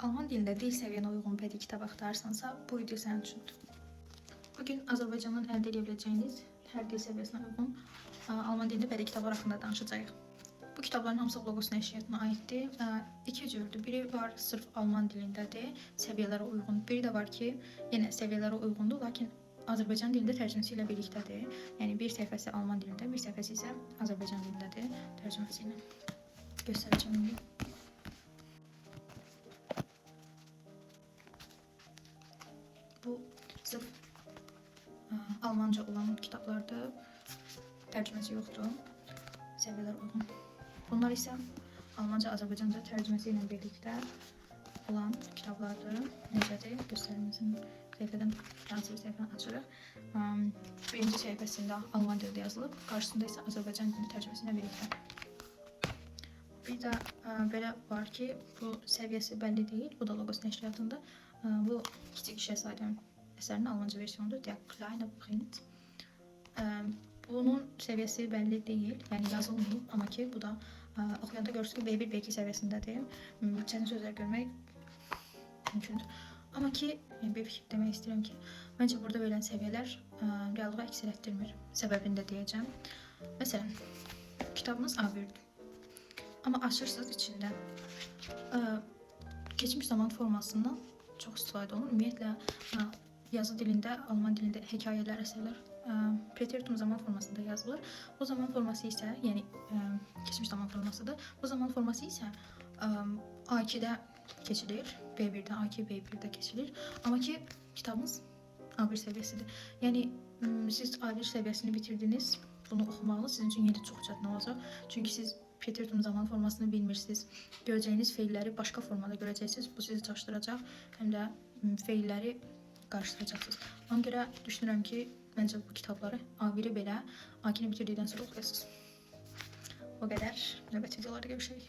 Alman dilində dil səviyyənə uyğun bədii kitab axtarırsansa, bu video sənin üçündür. Bugün Azərbaycandan əldə edə biləcəyiniz hər dil səviyyəsinə uyğun Alman dilində bədii kitablar haqqında danışacağıq. Bu kitabların hamısı Logos nəşriyyatına aiddir. İki cürdür. Biri var sırf Alman dilindədir, səviyyələrə uyğun. Biri də var ki, yenə səviyyələrə uyğundur, lakin Azərbaycan dilində tərcüməsi ilə birlikdədir. Yəni bir səhifəsi Alman dilində, bir səhifəsi isə Azərbaycan dilindədir tərcüməsi ilə. Göstərəcəm indi. Bu sırf Almanca olan kitablarda tərcüməsi yoxdur, səviyyələr uyğun. Bunlar isə Almanca, Azərbaycanca tərcüməsi ilə birlikdə olan kitablardır. Necədir? Göstərilməsin. Səhifədən hansı bir səhifəni açırıq. Birinci səhifəsində Alman dilində yazılıb, qarşısında isə Azərbaycan dilində tərcüməsi ilə birlikdə. Bir də belə var ki, bu səviyyəsi bəlli deyil. Bu da Logos nəşriyyatında. Bu kiçik şəhzadənin əsərinin Almanca versiyonudur. Der kleine Prinz. Bunun səviyyəsi bəlli deyil, yəni yazılmayıb, amma ki, bu da oxuyanda görürsünüz ki, B1, B2 səviyyəsindədir. Çətin sözlər görmək mümkündür. Amma ki, bir fikir demək istəyirəm ki, məncə burada verilən səviyyələr reallığı əks etdirmir. Səbəbini də deyəcəm. Məsələn, kitabımız A1-dir. Amma açırsınız içində keçmiş zaman formasından çox istifadə olunur. Ümumiyyətlə, yazı dilində, Alman dilində hekayələr, əsərlər preteritum zaman formasında yazılır. Bu zaman forması isə, yəni keçmiş zaman formasıdır. Bu zaman forması isə A2-də keçilir, B1-də, A2, B1-də keçilir. Amma ki, kitabımız A1 səviyyəsidir. Yəni, siz A1 səviyyəsini bitirdiniz, bunu oxumağınız sizin üçün yenə çox çətin olacaq. Çünki siz preteritum zaman formasını bilmirsiniz. Görəcəyiniz feilləri başqa formada görəcəksiniz. Bu sizi çaşdıracaq, həm də feilləri qarşılayacaqsınız. Ona görə düşünürəm ki, məncə bu kitabları A1-i belə A2-ni bitirdikdən sonra oxuyasınız. O qədər. Növbəti videolarda görüşək.